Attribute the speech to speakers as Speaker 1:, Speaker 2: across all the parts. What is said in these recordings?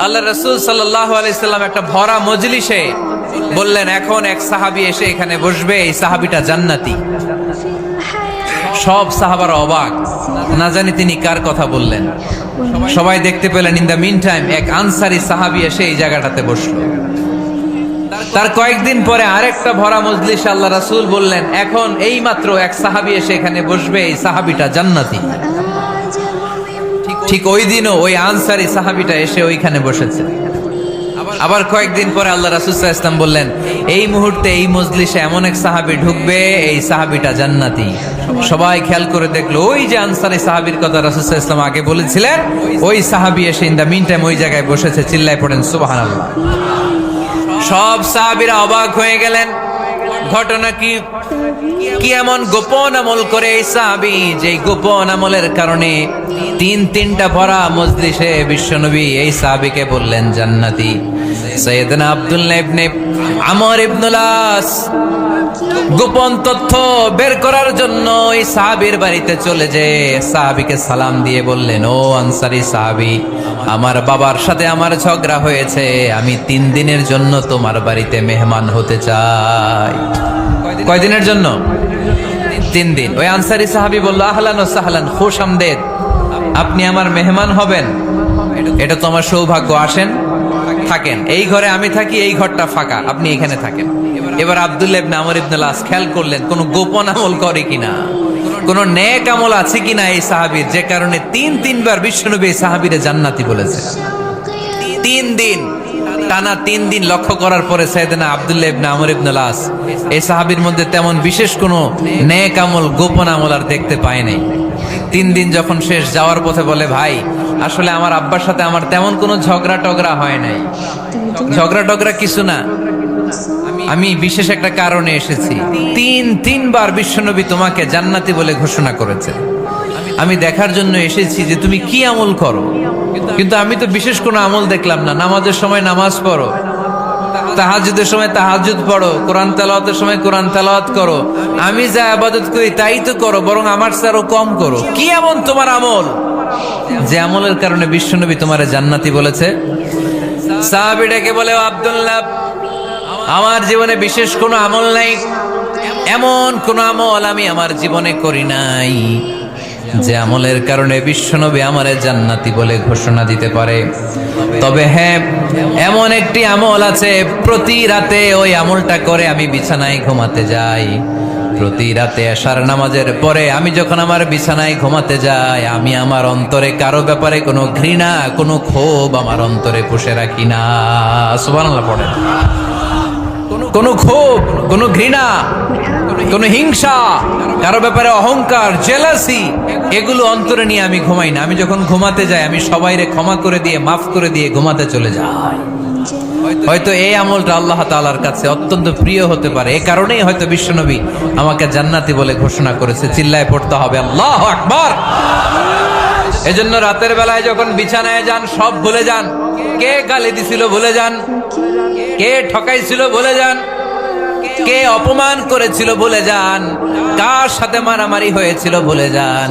Speaker 1: আল্লাহ রাসূল সাল্লাল্লাহু আলাইহি সাল্লাম একটা ভরা মজলিসে বললেন, এখন এক সাহাবী এসে এখানে বসবে, এই সাহাবীটা জান্নাতি। সব সাহাবারা অবাক, না জানি তিনি কার কথা বললেন। সবাই দেখতে পেলেন ইন দ্য মিন টাইম এক আনসারী সাহাবী এসে এই জায়গাটাতে বসলো। তার কয়েকদিন পরে আরেকটা ভরা মজলিসে আল্লাহ রাসূল বললেন, এখন এই মাত্র এক সাহাবী এসে এখানে বসবে, এই সাহাবীটা জান্নাতি। ঠিক ওই দিনও ওই আনসারী সাহাবীটা এসে ওইখানে বসেছে। আবার কয়েকদিন পরে আল্লাহ রাসূল সাল্লাল্লাহু আলাইহি ওয়াসাল্লাম বললেন, এই মুহূর্তে এই মজলিসে এমন এক সাহাবী ঢুকবে, এই সাহাবীটা জান্নাতি। সবাই খেয়াল করে দেখলো, ওই যে আনসারী সাহাবীর কথা রাসূল সাল্লাল্লাহু আলাইহি ওয়াসাল্লাম আগে বলেছিলেন, ওই সাহাবী এসে ইন দ্য মিন টাইম ওই জায়গায় বসেছে। চিল্লায় পড়েন সুবহানাল্লাহ। সব সাহাবীরা অবাক হয়ে গেলেন। ঘটনা কি? কি এমন গোপন আমল করে এই সাহাবী, যে গোপন আমলের কারণে তিনটা ভরা মজলিসে বিশ্বনবী এই সাহাবীকে বললেন জান্নাতি। সাইয়েদনা আব্দুল্লাহ ইবনে আমর ইবনুল আস গোপন তথ্য বের করার জন্য এই সাহাবীর বাড়িতে চলে যেয়ে সাহাবীকে সালাম দিয়ে বললেন, ও আনসারী সাহাবী, আমার বাবার সাথে আমার ঝগড়া হয়েছে, আমি 3 দিনের জন্য তোমার বাড়িতে মেহমান হতে চাই। কয়দিনের জন্য? 3 দিন। ওই আনসারী সাহাবী বলল, আহলান ওয়া সাহলান, খুশ আমদেদ, আপনি আমার মেহমান হবেন, এটা তো আমার সৌভাগ্য। আসেন, থাকেন, এই ঘরে আমি থাকি, এই ঘরটা ফাঁকা, আপনি এখানে থাকেন। এবার আব্দুল্লাহ ইবনে আমর ইবনুল আস খেয়াল করলেন কোন গোপন আমল করে কিনা, কোন নেক আমল আছে কিনা এই সাহাবীর, যে কারণে তিনবার বিশ্বনবী এই সাহাবীরে জান্নাতি বলেছে। 3 দিন টানা 3 দিন লক্ষ্য করার পরে সাইয়েদনা আব্দুল্লাহ ইবনে আমর ইবনুল আস এই সাহাবীর মধ্যে তেমন বিশেষ কোনো নেক আমল, গোপন আমল আর দেখতে পায় নাই। 3 দিন যখন শেষ, যাওয়ার পথে বলে, ভাই আসলে আমার আব্বার সাথে আমার তেমন কোনো ঝগড়া টগড়া হয় নাই। ঝগড়া টগড়া কিছু না, আমি বিশেষ একটা কারণে এসেছি। 3বার বিশ্বনবী তোমাকে জান্নাতি বলে ঘোষণা করেছে। আমি দেখার জন্য এসেছি যে তুমি কি আমল করো, কিন্তু আমি তো বিশেষ কোনো আমল দেখলাম না। নামাজের সময় নামাজ পড়ো, তাহাজ্জুদের সময় তাহাজ্জুদ পড়ো, কোরআন তেলাওয়াতের সময় কোরআন তেলাওয়াত করো, আমি যা ইবাদত করি তাই তো করো, বরং আমার চেয়ে আরো কম করো। কি এমন তোমার আমল যে আমলের কারণে বিশ্বনবী তোমারে জান্নাতি বলেছে? সাহাবীটাকে বলে, আব্দুল্লাহ, আমার জীবনে বিশেষ কোনো আমল নাই, এমন কোন আমল আমি আমার জীবনে করি নাই যে আমলের কারণে বিশ্বনবী আমারে জান্নাতি বলে ঘোষণা দিতে পারে। তবে হ্যাঁ, এমন একটি আমল আছে, প্রতি রাতে ওই আমলটা করে আমি বিছানায় ঘুমাতে যাই। প্রতি রাতে এশার নামাজের পরে আমি যখন আমার বিছানায় ঘুমাতে যাই, আমি আমার অন্তরে কারো ব্যাপারে কোনো ঘৃণা, কোনো ক্ষোভ আমার অন্তরে পুষে রাখি না। সুবহানাল্লাহ পড়েন। কোনো ক্ষোভ, কোনো ঘৃণা, কোনো হিংসা, কারো ব্যাপারে অহংকার, জেলাসি, এগুলো অন্তরে নিয়ে আমি ঘুমাই না। আমি যখন ঘুমাতে যাই, আমি সবাইরে ক্ষমা করে দিয়ে, মাফ করে দিয়ে ঘুমাতে চলে যাই। হয়তো এই আমলটা আল্লাহ তাআলার কাছে অত্যন্ত প্রিয় হতে পারে, এই কারণেই হয়তো বিশ্বনবী আমাকে জান্নাতি বলে ঘোষণা করেছে। চিল্লায় পড়তে হবে আল্লাহু আকবার। এজন্য রাতের বেলায় যখন বিছানায় যান, সব ভুলে যান। কে গালি দিছিল ভুলে যান, কে ঠকাইছিল ভুলে যান, কে অপমান করেছিল ভুলে যান, কার সাথে মারামারি হয়েছিল ভুলে যান।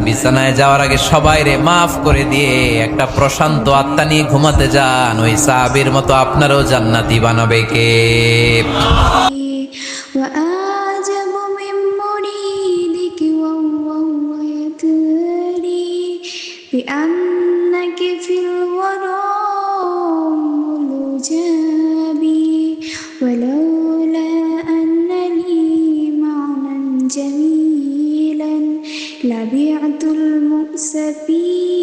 Speaker 1: বিছানায় যাওয়ার আগে সবাইরে মাফ করে দিয়ে একটা প্রশান্ত আত্মা নিয়ে ঘুমাতে যান। ওই সাহাবীর মতো আপনারও জান্নাতি বানাবে কে?
Speaker 2: ولولا أن لي معنى جميلا لبعت المؤسفين